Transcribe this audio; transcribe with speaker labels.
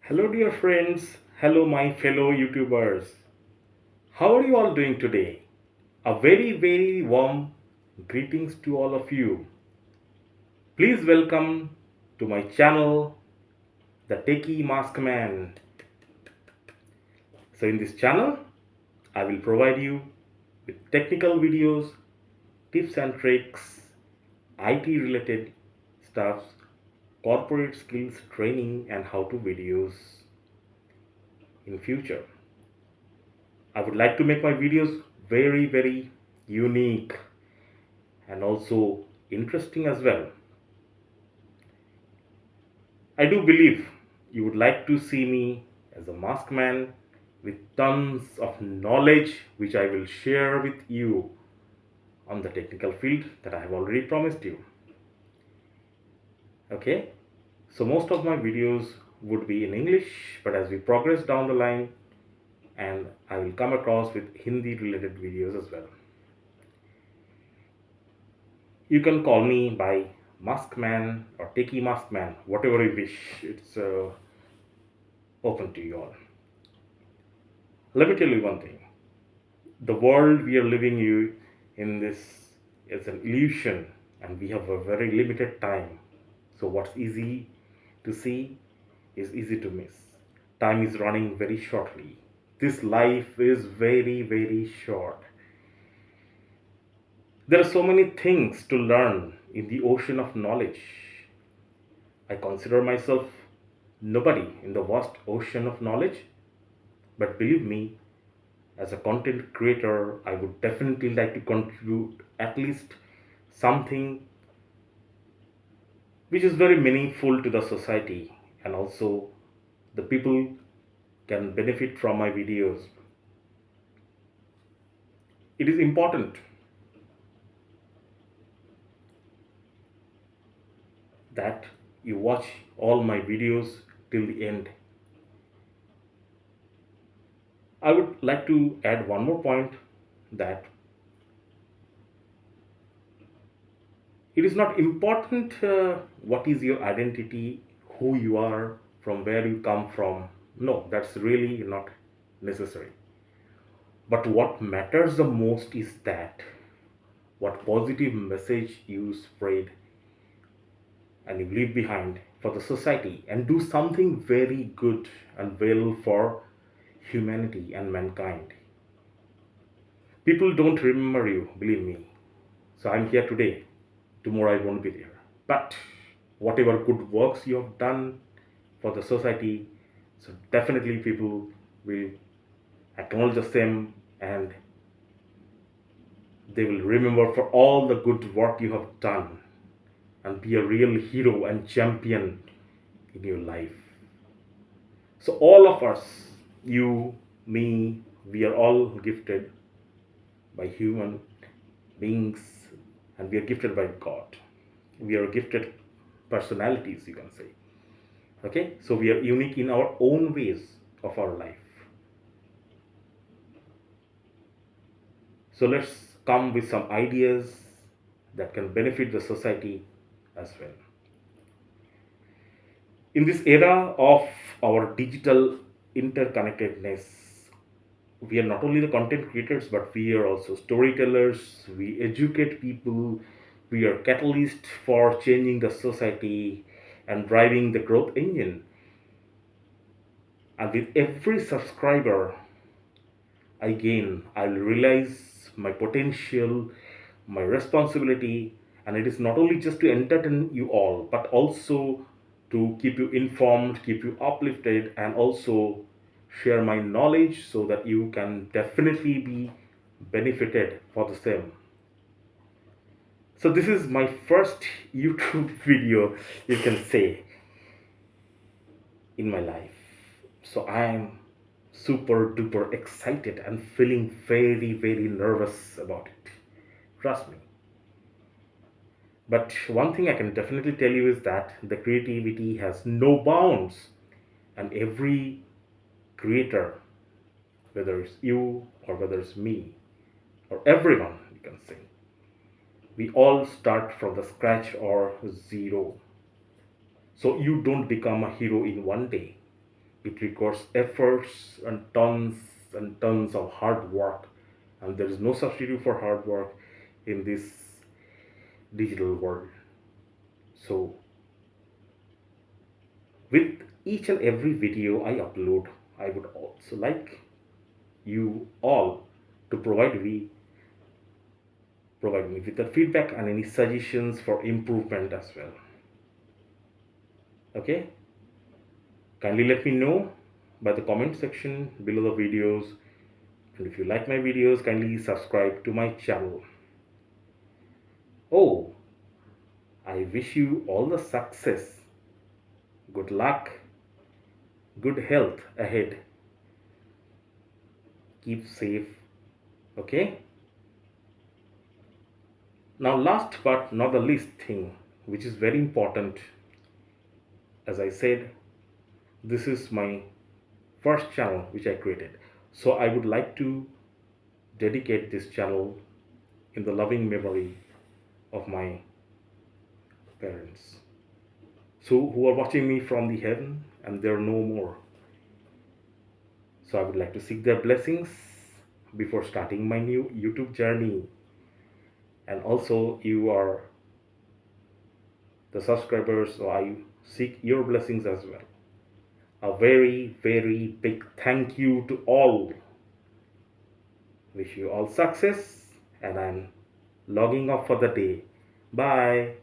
Speaker 1: Hello, dear friends. Hello, my fellow YouTubers. How are you all doing today? A very warm greetings to all of you. Please welcome to my channel, the TechieMaskMan. So, in this channel, I will provide you with technical videos, tips and tricks, IT related stuffs, corporate skills training, and how to videos in future. I would like to make my videos very unique and also interesting as well. I do believe you would like to see me as a mask man with tons of knowledge which I will share with you on the technical field that I have already promised you. Okay, so most of my videos would be in English, but as we progress down the line, and I will come across with Hindi related videos as well. You can call me by Maskman or TechieMaskMan, whatever you wish. It's open to you all. Let me tell you one thing. The world we are living in this is an illusion, and we have a very limited time. So what's easy to see is easy to miss. Time is running very shortly. This life is very short. There are so many things to learn in the ocean of knowledge. I consider myself nobody in the vast ocean of knowledge, but believe me, as a content creator, I would definitely like to contribute at least something which is very meaningful to the society, and also the people can benefit from my videos. It is important that you watch all my videos till the end. I would like to add one more point, that it is not important what is your identity, who you are, from where you come from. No, that's really not necessary. But what matters the most is that what positive message you spread and you leave behind for the society, and do something very good and well for humanity and mankind. People don't remember you, believe me. So I'm here today. Tomorrow I won't be there. But whatever good works you have done for the society, so definitely people will acknowledge the same, and they will remember for all the good work you have done, and be a real hero and champion in your life. So all of us, you, me, we are all gifted by human beings, and we are gifted by God. We are gifted personalities, you can say. Okay, so we are unique in our own ways of our life. So let's come with some ideas that can benefit the society as well. In this era of our digital interconnectedness, we are not only the content creators, but we are also storytellers. We educate people. We are catalyst for changing the society and driving the growth engine. And with every subscriber I gain, I'll realize my potential, my responsibility, and it is not only just to entertain you all, but also to keep you informed, keep you uplifted, and also share my knowledge so that you can definitely be benefited for the same. So this is my first YouTube video, you can say, in my life. So I am super duper excited and feeling very nervous about it. Trust me. But one thing I can definitely tell you is that the creativity has no bounds, and every creator, whether it's you or whether it's me or everyone, you can say, we all start from the scratch or zero. So you don't become a hero in one day. It requires efforts and tons of hard work, and there is no substitute for hard work in this digital world. So, with each and every video I upload, I would also like you all to provide me with the feedback and any suggestions for improvement as well. Okay, kindly let me know by the comment section below the videos, and if you like my videos, kindly subscribe to my channel. Oh, I wish you all the success, good luck, good health ahead. Keep safe. Okay, now last but not the least thing, which is very important, as I said, this is my first channel which I created. So I would like to dedicate this channel in the loving memory of my parents. So who are watching me from the heaven and they're no more. So I would like to seek their blessings before starting my new YouTube journey. And also you are the subscribers, so I seek your blessings as well. A very, very big thank you to all. Wish you all success, and I'm logging off for the day. Bye.